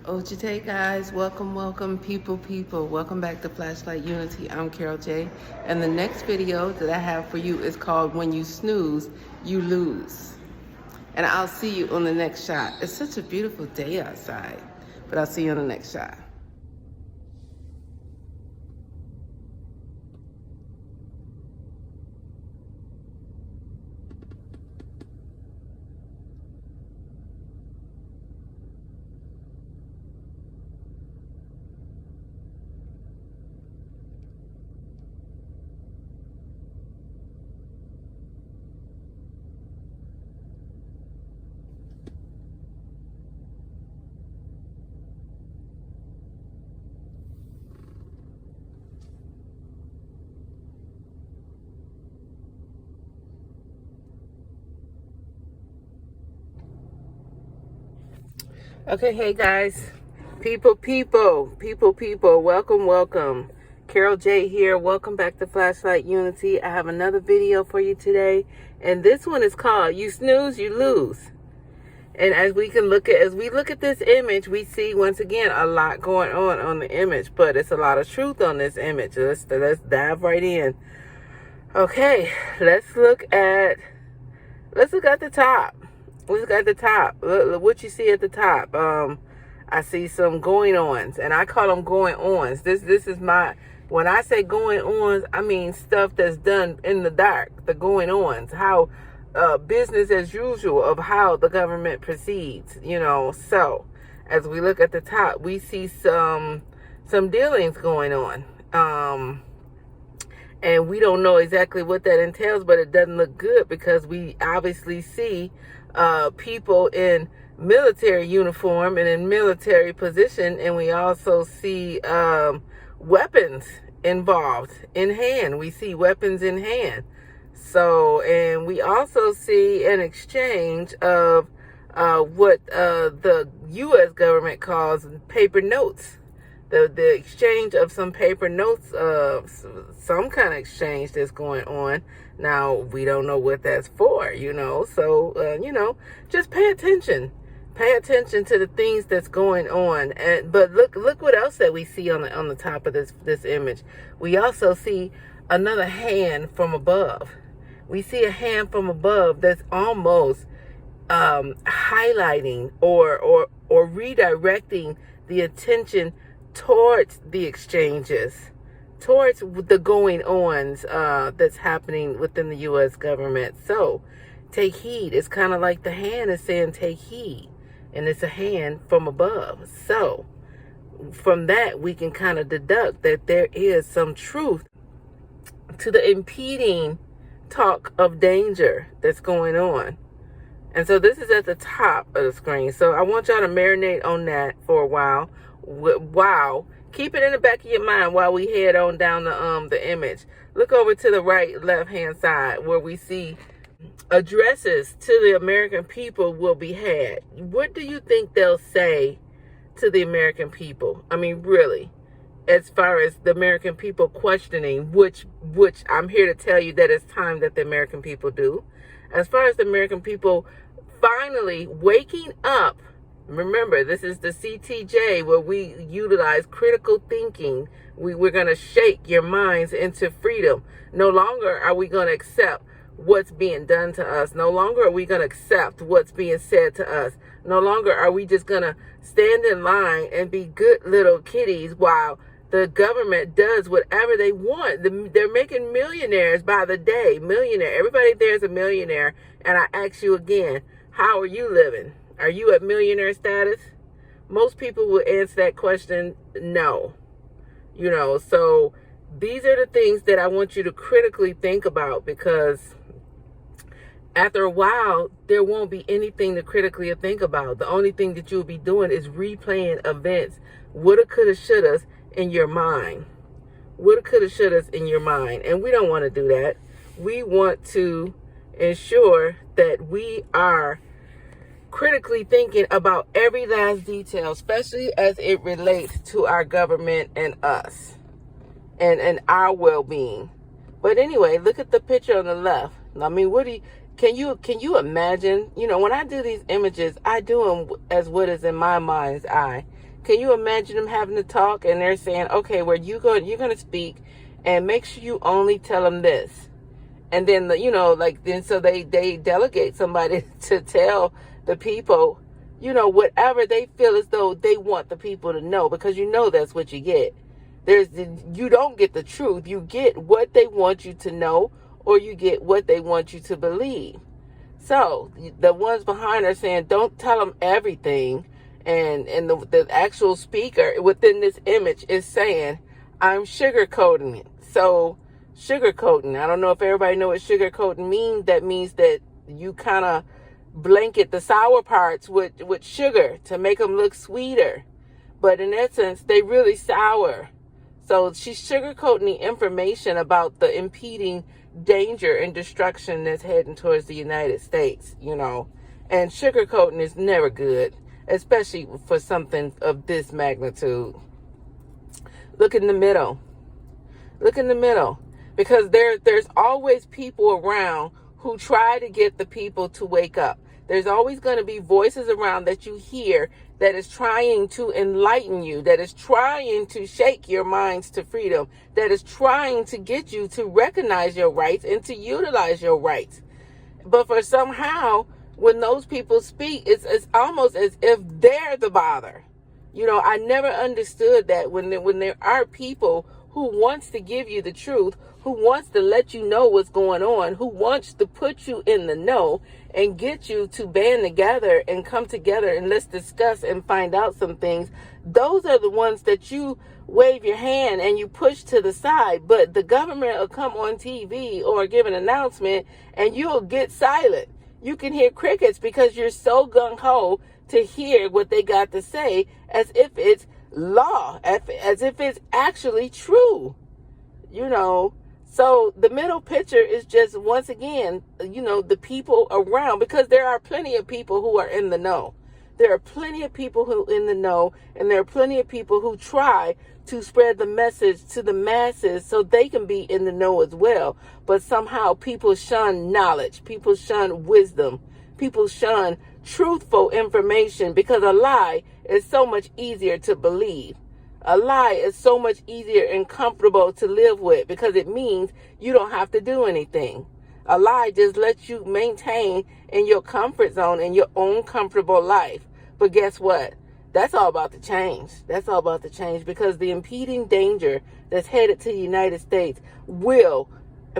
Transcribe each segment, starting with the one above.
Ojite guys, welcome people. Welcome back to Flashlight Unity. I'm Carol J. And the next video that I have for you is called When You Snooze, You Lose. And I'll see you on the next shot. It's such a beautiful day outside, but I'll see you on the next shot. Okay, hey guys, people, welcome. Carol J here. Welcome back to Flashlight Unity. I have another video for you today, and this one is called "You Snooze, You Lose." And as we look at this image, we see once again a lot going on the image, but it's a lot of truth on this image. Let's dive right in. Okay, let's look at the top. Look at the top. Look what you see at the top. I see some going-ons, and I call them going-ons. This is my, when I say going-ons, I mean stuff that's done in the dark, the going-ons, how business as usual of how the government proceeds, So, as we look at the top, we see some dealings going on. And we don't know exactly what that entails, but it doesn't look good because we obviously see people in military uniform and in military position, and we also see weapons involved in hand. We see weapons in hand. So, and we also see an exchange of what the U.S. government calls paper notes. The exchange of some paper notes, some kind of exchange that's going on. Now, we don't know what that's for, so, just pay attention. Pay attention to the things that's going on. But look what else that we see on the top of this image. We also see another hand from above. We see a hand from above that's almost highlighting or redirecting the attention towards the exchanges, towards the going-ons that's happening within the U.S. government. So, take heed. It's kind of like the hand is saying, take heed. And it's a hand from above. So, from that, we can kind of deduct that there is some truth to the impeding talk of danger that's going on. And so this is at the top of the screen. So I want y'all to marinate on that for a while. Wow. Keep it in the back of your mind while we head on down the image. Look over to the right, left-hand side where we see addresses to the American people will be had. What do you think they'll say to the American people? I mean, really, as far as the American people questioning, which I'm here to tell you that it's time that the American people do. As far as the American people finally waking up. Remember, this is the CTJ where we utilize critical thinking. We're going to shake your minds into freedom. No longer are we going to accept what's being done to us. No longer are we going to accept what's being said to us. No longer are we just going to stand in line and be good little kitties while the government does whatever they want. They're making millionaires by the day. Millionaire. Everybody there's a millionaire. And I ask you again, how are you living? Are you at millionaire status? Most people will answer that question, no. So these are the things that I want you to critically think about, because after a while, there won't be anything to critically think about. The only thing that you'll be doing is replaying events, woulda, coulda, shouldas in your mind. Woulda, coulda, shouldas in your mind. And we don't want to do that. We want to ensure that we are critically thinking about every last detail, especially as it relates to our government and us and our well-being. But anyway, look at the picture on the left. I mean, can you imagine, when I do these images, I do them as what is in my mind's eye. Can you imagine them having to talk and they're saying, okay, well, you're going to speak and make sure you only tell them this. And then, so they delegate somebody to tell the people, whatever they feel as though they want the people to know, because that's what you get. You don't get the truth. You get what they want you to know, or you get what they want you to believe. So the ones behind are saying, don't tell them everything. And the actual speaker within this image is saying, I'm sugarcoating it. So sugarcoating, I don't know if everybody know what sugarcoating means. That means that you kind of blanket the sour parts with sugar to make them look sweeter. But in essence, they really sour. So she's sugarcoating the information about the impeding danger and destruction that's heading towards the United States, And sugarcoating is never good, especially for something of this magnitude. Look in the middle. Look in the middle. Because there's always people around who try to get the people to wake up. There's always going to be voices around that you hear that is trying to enlighten you, that is trying to shake your minds to freedom, that is trying to get you to recognize your rights and to utilize your rights. But for somehow, when those people speak, it's almost as if they're the bother. I never understood that when there are people who wants to give you the truth, who wants to let you know what's going on, who wants to put you in the know and get you to band together and come together and let's discuss and find out some things. Those are the ones that you wave your hand and you push to the side. But the government will come on TV or give an announcement and you'll get silent. You can hear crickets because you're so gung-ho to hear what they got to say as if it's law, as if it's actually true, So the middle picture is just, once again, the people around, because there are plenty of people who are in the know. There are plenty of people who in the know, and there are plenty of people who try to spread the message to the masses so they can be in the know as well. But somehow people shun knowledge, people shun wisdom, people shun truthful information, because a lie is so much easier to believe. A lie is so much easier and comfortable to live with because it means you don't have to do anything. A lie just lets you maintain in your comfort zone in your own comfortable life. But guess what? That's all about to change. That's all about to change, because the impeding danger that's headed to the United States will,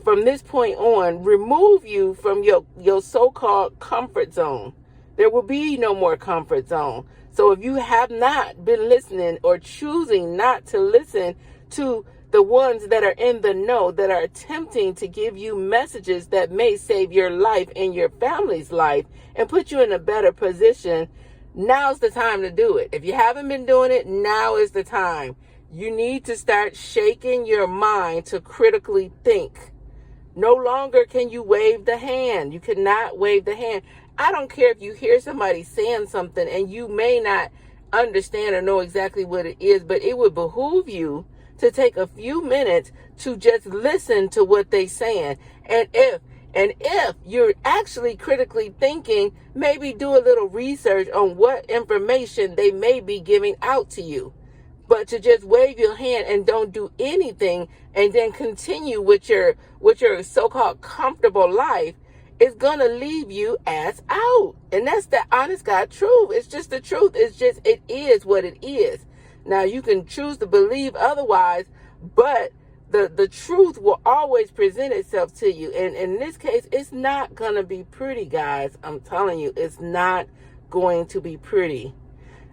from this point on, remove you from your so-called comfort zone. There will be no more comfort zone. So if you have not been listening or choosing not to listen to the ones that are in the know, that are attempting to give you messages that may save your life and your family's life and put you in a better position, now's the time to do it. If you haven't been doing it, now is the time. You need to start shaking your mind to critically think. No longer can you wave the hand. You cannot wave the hand. I don't care if you hear somebody saying something and you may not understand or know exactly what it is, but it would behoove you to take a few minutes to just listen to what they're saying. And if you're actually critically thinking, maybe do a little research on what information they may be giving out to you. But to just wave your hand and don't do anything and then continue with your so-called comfortable life is going to leave you ass out. And that's the honest God truth. It's just the truth. It is what it is. Now, you can choose to believe otherwise, but the truth will always present itself to you. And in this case, it's not going to be pretty, guys. I'm telling you, it's not going to be pretty.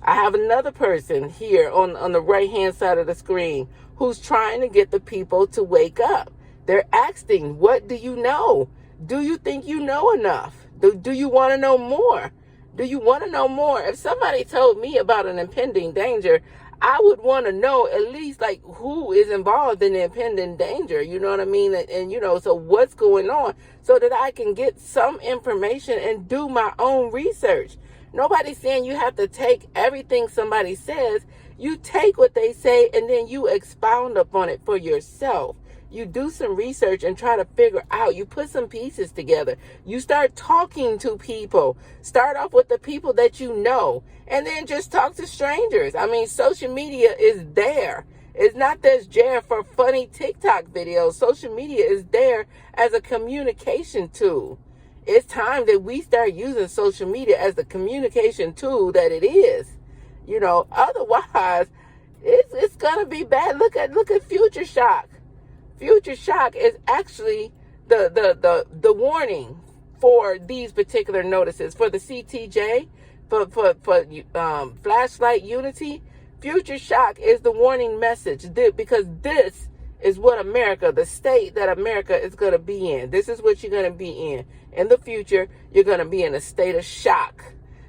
I have another person here on the right-hand side of the screen who's trying to get the people to wake up. They're asking, what do you know? Do you think you know enough? Do you want to know more? Do you want to know more? If somebody told me about an impending danger, I would want to know at least like who is involved in the impending danger. You know what I mean? And so what's going on so that I can get some information and do my own research. Nobody's saying you have to take everything somebody says. You take what they say and then you expound upon it for yourself. You do some research and try to figure out, you put some pieces together. You start talking to people. Start off with the people that you know, and then just talk to strangers. I mean, social media is there. It's not just there for funny TikTok videos. Social media is there as a communication tool. It's time that we start using social media as the communication tool that it is. Otherwise, it's gonna be bad. Look at Future Shock. Future Shock is actually the warning for these particular notices for the CTJ, for flashlight unity. Future Shock is the warning message because this is what America, the state that America is going to be in. This is what you're going to be in. In the future, you're going to be in a state of shock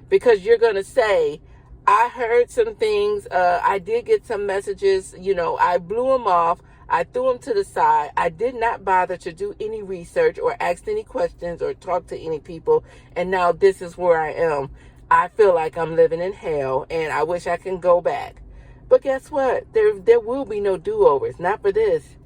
because you're going to say, I heard some things. I did get some messages. I blew them off. I threw them to the side. I did not bother to do any research or ask any questions or talk to any people. And now this is where I am. I feel like I'm living in hell and I wish I can go back. But guess what? There will be no do-overs. Not for this.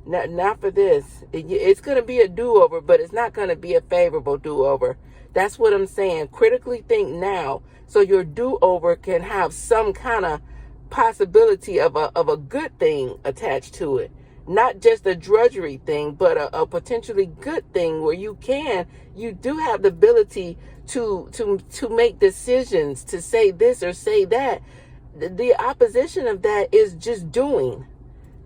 Not for this. It's going to be a do-over, but it's not going to be a favorable do-over. That's what I'm saying. Critically think now so your do-over can have some kind of possibility of a good thing attached to it. Not just a drudgery thing, but a potentially good thing where you do have the ability to make decisions, to say this or say that. The opposition of that is just doing.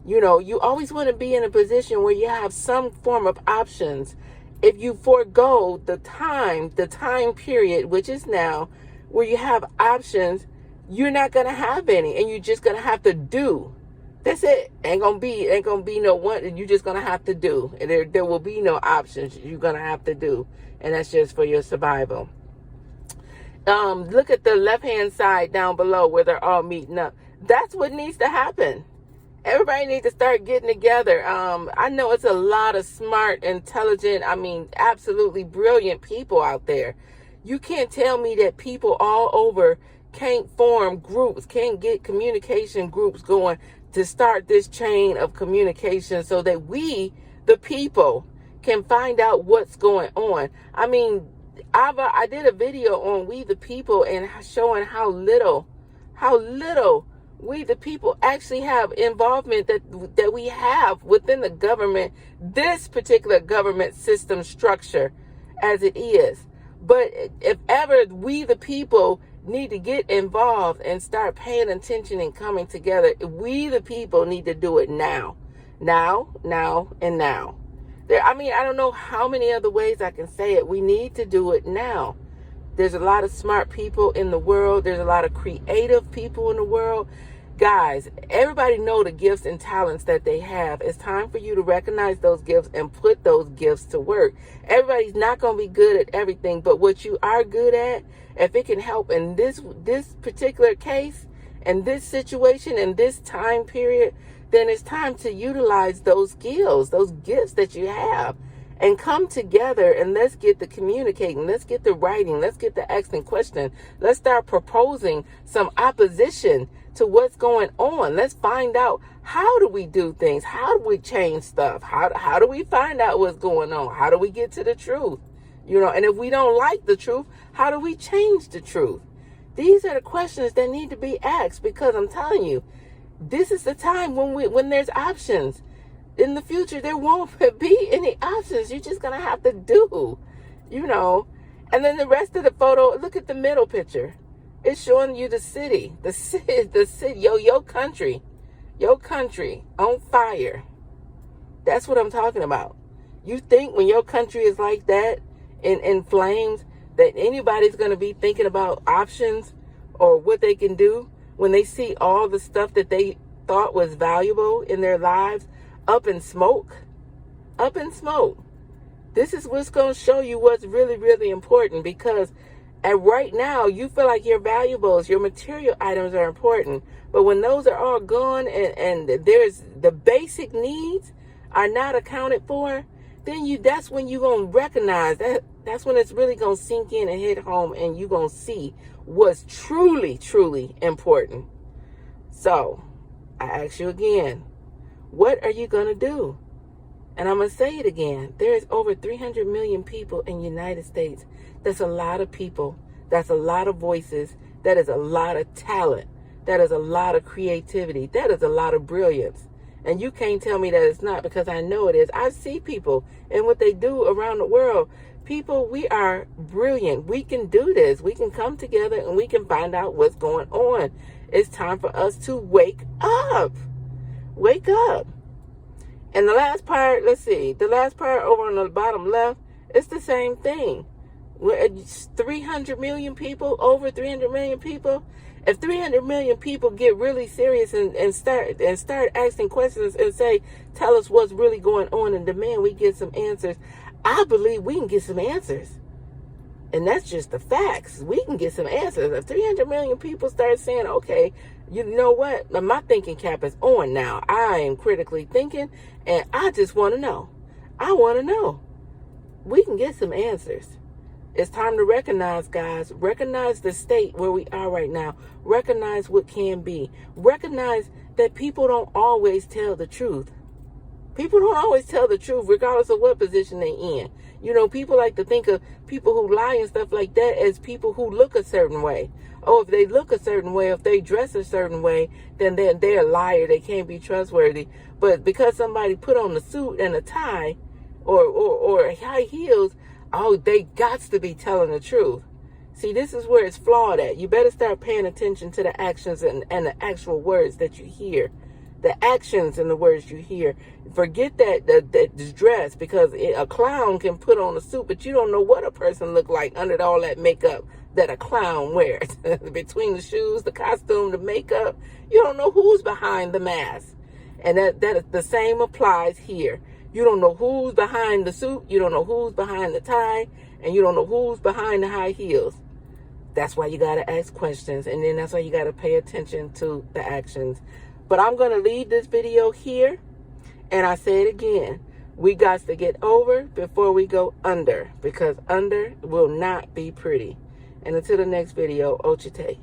You always want to be in a position where you have some form of options. If you forego the time period, which is now, where you have options, you're not going to have any, and you're just going to have to do. That's it. Ain't gonna be no one. You're just going to have to do. And there will be no options. You're going to have to do. And that's just for your survival. Look at the left-hand side down below where they're all meeting up. That's what needs to happen. Everybody needs to start getting together. I know it's a lot of smart, intelligent, absolutely brilliant people out there. You can't tell me that people all over can't form groups, can't get communication groups going to start this chain of communication so that we, the people, can find out what's going on. I did a video on We the People and showing how little we the people actually have involvement that we have within the government, this particular government system structure as it is. But if ever we the people need to get involved and start paying attention and coming together, we the people need to do it now. Now, and now. I don't know how many other ways I can say it. We need to do it now. There's a lot of smart people in the world. There's a lot of creative people in the world. Guys, everybody know the gifts and talents that they have. It's time for you to recognize those gifts and put those gifts to work. Everybody's not going to be good at everything, but what you are good at, if it can help in this particular case, and this situation, and this time period, then it's time to utilize those skills, those gifts that you have, and come together and let's get the communicating, let's get the writing, let's get the asking question. Let's start proposing some opposition to what's going on. Let's find out, how do we do things? How do we change stuff? How do we find out what's going on? How do we get to the truth? And if we don't like the truth, how do we change the truth? These are the questions that need to be asked, because I'm telling you, this is the time when there's options. In the future, there won't be any options. You're just going to have to do, And then the rest of the photo, look at the middle picture. It's showing you the city, your country on fire. That's what I'm talking about. You think when your country is like that, in flames, that anybody's going to be thinking about options or what they can do when they see all the stuff that they thought was valuable in their lives up in smoke? This is what's going to show you what's really, really important, because right now you feel like your valuables, your material items are important. But when those are all gone and there's the basic needs are not accounted for, then that's when you're going to recognize that's when it's really going to sink in and hit home, and you're going to see what's truly, truly important. So I ask you again, what are you going to do? And I'm going to say it again. There's over 300 million people in the United States. That's a lot of people. That's a lot of voices. That is a lot of talent. That is a lot of creativity. That is a lot of brilliance. And you can't tell me that it's not, because I know it is. I see people and what they do around the world. People, we are brilliant. We can do this. We can come together and we can find out what's going on. It's time for us to wake up. Wake up. And the last part, let's see. The last part over on the bottom left, it's the same thing. We're 300 million people, over 300 million people. If 300 million people get really serious and start asking questions and say, tell us what's really going on and demand we get some answers, I believe we can get some answers. And that's just the facts. We can get some answers. If 300 million people start saying, okay, you know what? My thinking cap is on now. I am critically thinking, and I just want to know. I want to know. We can get some answers. It's time to recognize, guys. Recognize the state where we are right now. Recognize what can be. Recognize that people don't always tell the truth. People don't always tell the truth, regardless of what position they're in. You know, people like to think of people who lie and stuff like that as people who look a certain way. Oh, if they look a certain way, if they dress a certain way, then they're a liar. They can't be trustworthy. But because somebody put on a suit and a tie or high heels, oh, they gots to be telling the truth. See, this is where it's flawed at. You better start paying attention to the actions and the actual words that you hear. The actions and the words you hear. Forget that dress, because a clown can put on a suit, but you don't know what a person look like under all that makeup that a clown wears. Between the shoes, the costume, the makeup, you don't know who's behind the mask. And that the same applies here. You don't know who's behind the suit, you don't know who's behind the tie, and you don't know who's behind the high heels. That's why you got to ask questions, and then that's why you got to pay attention to the actions. But I'm going to leave this video here, and I say it again. We got to get over before we go under, because under will not be pretty. And until the next video, Ochite.